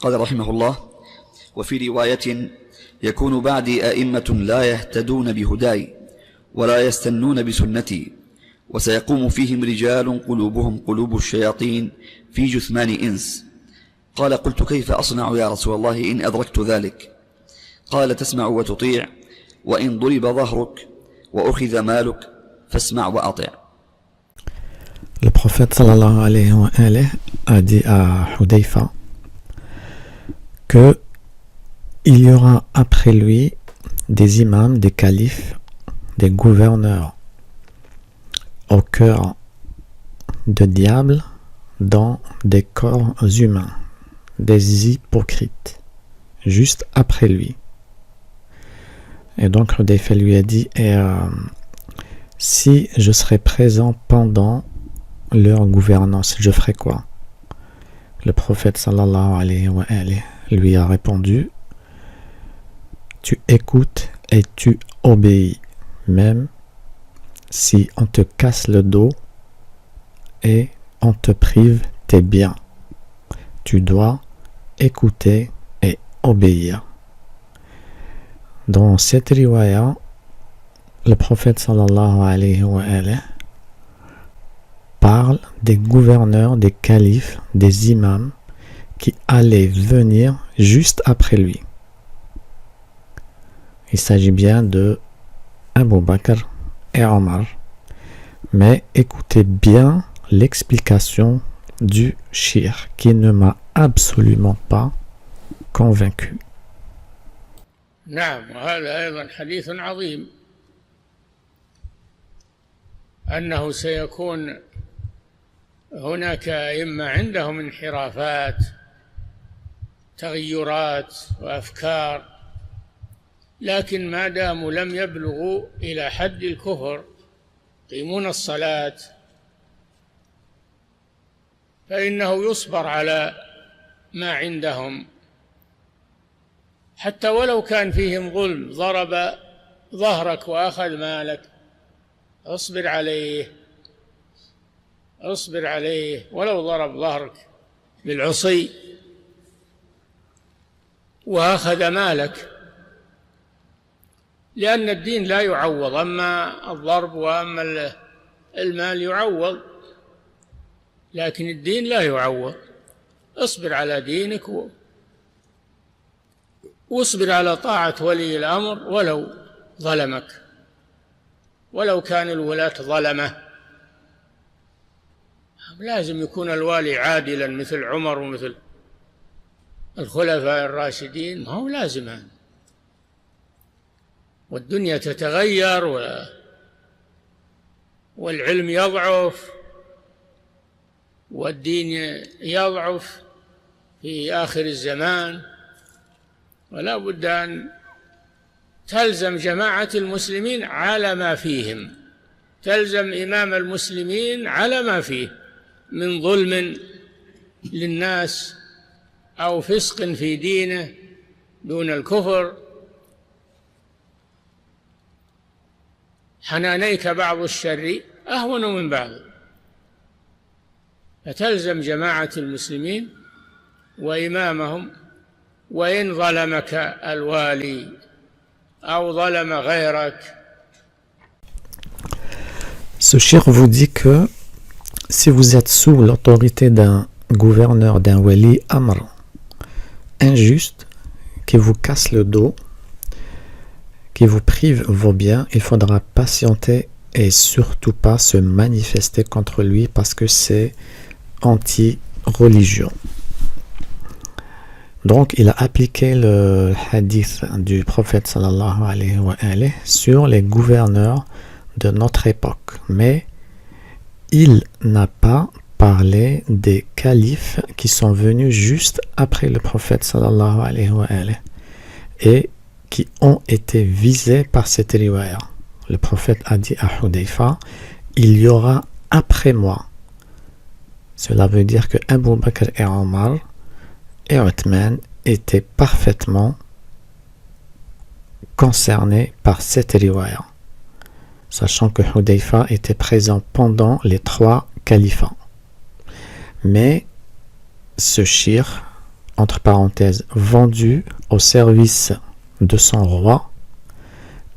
قال رحمه الله: وفي رواية: يكون بعدي أئمة لا يهتدون بهداي ولا يستنون بسنتي، وسيقوم فيهم رجال قلوبهم قلوب الشياطين في جثمان إنس. قال: قلت: كيف أصنع يا رسول الله إن أدركت ذلك؟ قال: تسمع وتطيع، وإن ضرب ظهرك وأخذ مالك فاسمع وأطع. Le prophète sallallahu alayhi wa alayhi a dit à Hudayfa que il y aura après lui des imams, des califes, des gouverneurs au cœur de diables dans des corps humains, des hypocrites, juste après lui. Et donc Hudayfa lui a dit, si je serais présent pendant leur gouvernance, je ferais quoi? Le prophète sallallahu alayhi wa alayhi lui a répondu: tu écoutes et tu obéis, même si on te casse le dos et on te prive tes biens. Tu dois écouter et obéir. Dans cette riwaya, le prophète sallallahu alayhi wa alayhi parle des gouverneurs, des califes, des imams qui allaient venir juste après lui. Il s'agit bien de Abu Bakr et Omar. Mais écoutez bien l'explication du shir qui ne m'a absolument pas convaincu. نعم، وهذا أيضا حديث عظيم، أنه سيكون هناك أئمة عندهم انحرافات، تغيرات وأفكار، لكن ما داموا لم يبلغوا إلى حد الكفر، يقيمون الصلاة، فإنه يصبر على ما عندهم، حتى ولو كان فيهم ظلم، ضرب ظهرك وأخذ مالك، اصبر عليه، اصبر عليه ولو ضرب ظهرك بالعصي وأخذ مالك، لأن الدين لا يعوض، أما الضرب وأما المال يعوض، لكن الدين لا يعوض. اصبر على دينك واصبر على طاعة ولي الأمر ولو ظلمك، ولو كان الولاة ظلمه. لازم يكون الوالي عادلا مثل عمر ومثل الخلفاء الراشدين، ما هو لازم هذا. والدنيا تتغير والعلم يضعف والدين يضعف في آخر الزمان، ولا بد أن تلزم جماعة المسلمين على ما فيهم، تلزم إمام المسلمين على ما فيه من ظلم للناس أو فسق في دينه دون الكفر. حنانيك بعض الشر أهون من بعض، فتلزم جماعة المسلمين وإمامهم، وإن ظلمك الوالي أو ظلم غيرك. Ce cheikh vous dit que si vous êtes sous l'autorité d'un gouverneur, d'un wali amr injuste, qui vous casse le dos, qui vous prive vos biens, il faudra patienter et surtout pas se manifester contre lui parce que c'est anti-religion. Donc il a appliqué le hadith du prophète sallallahu alayhi wa alayhi sur les gouverneurs de notre époque, mais il n'a pas parlé des califes qui sont venus juste après le prophète sallallahu alayhi wa alayhi et qui ont été visés par cette riwaya. Le prophète a dit à Hudayfa: il y aura après moi. Cela veut dire que Abu Bakr et Omar et Uthman étaient parfaitement concernés par cette riwaya, sachant que Hudayfa était présent pendant les 3 califats. Mais ce shir entre parenthèses, vendu au service de son roi,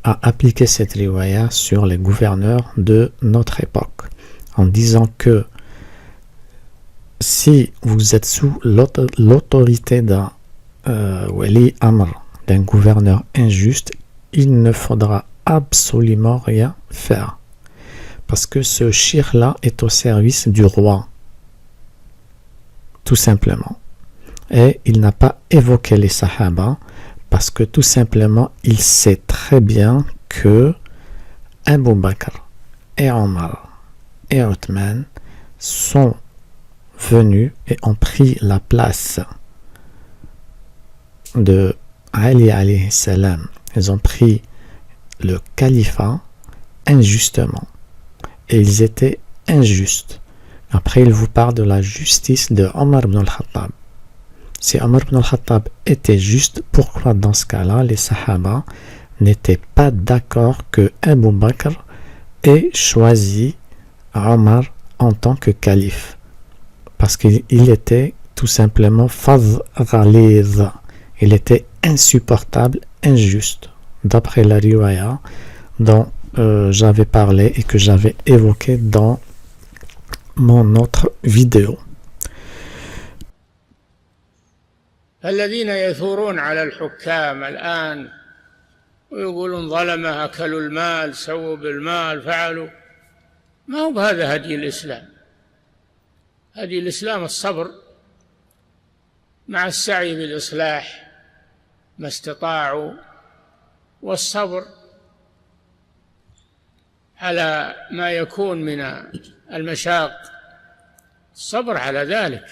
a appliqué cette riwaya sur les gouverneurs de notre époque, en disant que si vous êtes sous l'autorité d'un wali amr, d'un gouverneur injuste, il ne faudra absolument rien faire. Parce que ce shir-là est au service du roi. Tout simplement. Et il n'a pas évoqué les sahaba parce que tout simplement, il sait très bien que Abu Bakr et Omar et Othman sont venus et ont pris la place de Ali alayhi salam. Ils ont pris le califat injustement. Et ils étaient injustes. Après, il vous parle de la justice de Omar ibn al-Khattab. Si Omar ibn al-Khattab était juste, pourquoi dans ce cas-là, les Sahaba n'étaient pas d'accord que Abu Bakr ait choisi Omar en tant que calife? Parce qu'il était tout simplement fadh ghaliz. Il était insupportable, injuste. D'après la riwaya dont j'avais parlé et que j'avais évoqué dans mon autre vidéo. الذين يثورون على الحكام الآن ويقولون ظلمة أكلوا المال سووا بالمال فعلوا، ما هو بهذا هدي الإسلام. هدي الإسلام الصبر مع السعي بالإصلاح ما استطاعوا، والصبر على ما يكون من المشاق، الصبر على ذلك.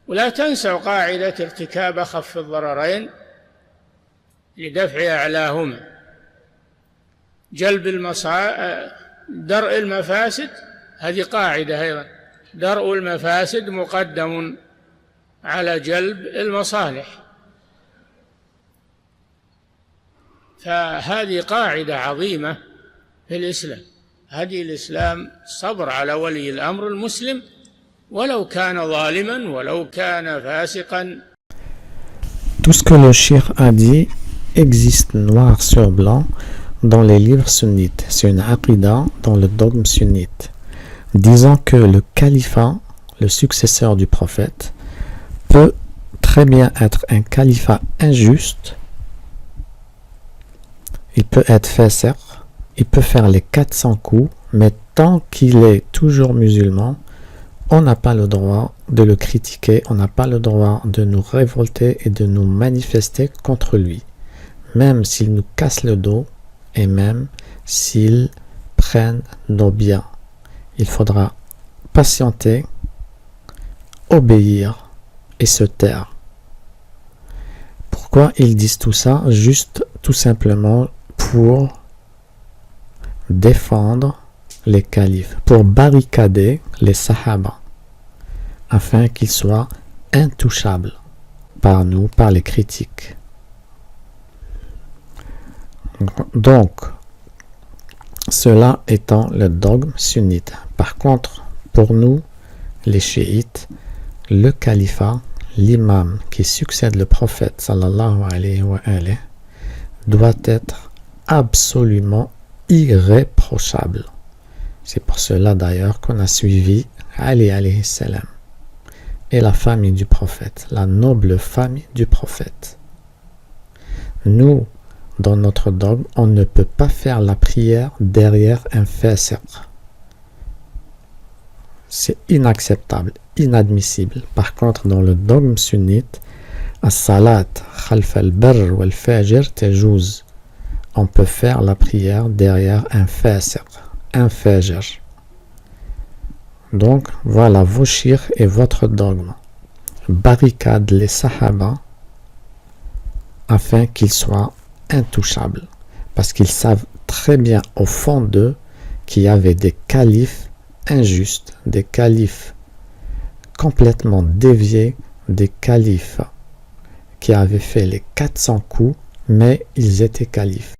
ولا تنسوا قاعدة ارتكاب أخف الضررين لدفع أعلاهما. درء المفاسد، هذه قاعدة أيضا، درء المفاسد مقدم على جلب المصالح. فهذه قاعدة عظيمة في الإسلام. هدي الإسلام صبر على ولي الأمر المسلم ولو كان ظالما ولو كان فاسقا. Tout ce que le cheikh a dit existe noir sur blanc dans les livres sunnites. C'est une aqida dans le dogme sunnite, disant que le califat, le successeur du prophète, peut très bien être un califat injuste. Il peut être fasiq, il peut faire les 400 coups, mais tant qu'il est toujours musulman, on n'a pas le droit de le critiquer, on n'a pas le droit de nous révolter et de nous manifester contre lui, même s'il nous casse le dos et même s'il prennent nos biens. Il faudra patienter, obéir et se taire. Pourquoi ils disent tout ça? Juste tout simplement pour défendre les califes, pour barricader les sahaba, afin qu'ils soient intouchables par nous, par les critiques. Donc, cela étant le dogme sunnite. Par contre, pour nous, les chiites, le califat, l'imam qui succède le prophète sallallahu alayhi wa alayhi, doit être absolument irréprochable. C'est pour cela d'ailleurs qu'on a suivi Ali alayhi salam et la famille du prophète, la noble famille du prophète. Nous, dans notre dogme, on ne peut pas faire la prière derrière un fasiq. C'est inacceptable, inadmissible. Par contre, dans le dogme sunnite, as-salat khalf al-barr wal-fajir tajouz. On peut faire la prière derrière un fasiq, un fajir. Donc, voilà vos shirs et votre dogme. Barricade les sahaba afin qu'ils soient intouchables. Parce qu'ils savent très bien au fond d'eux qu'il y avait des califes injustes, des califes complètement déviés, des califes qui avaient fait les 400 coups, mais ils étaient califes.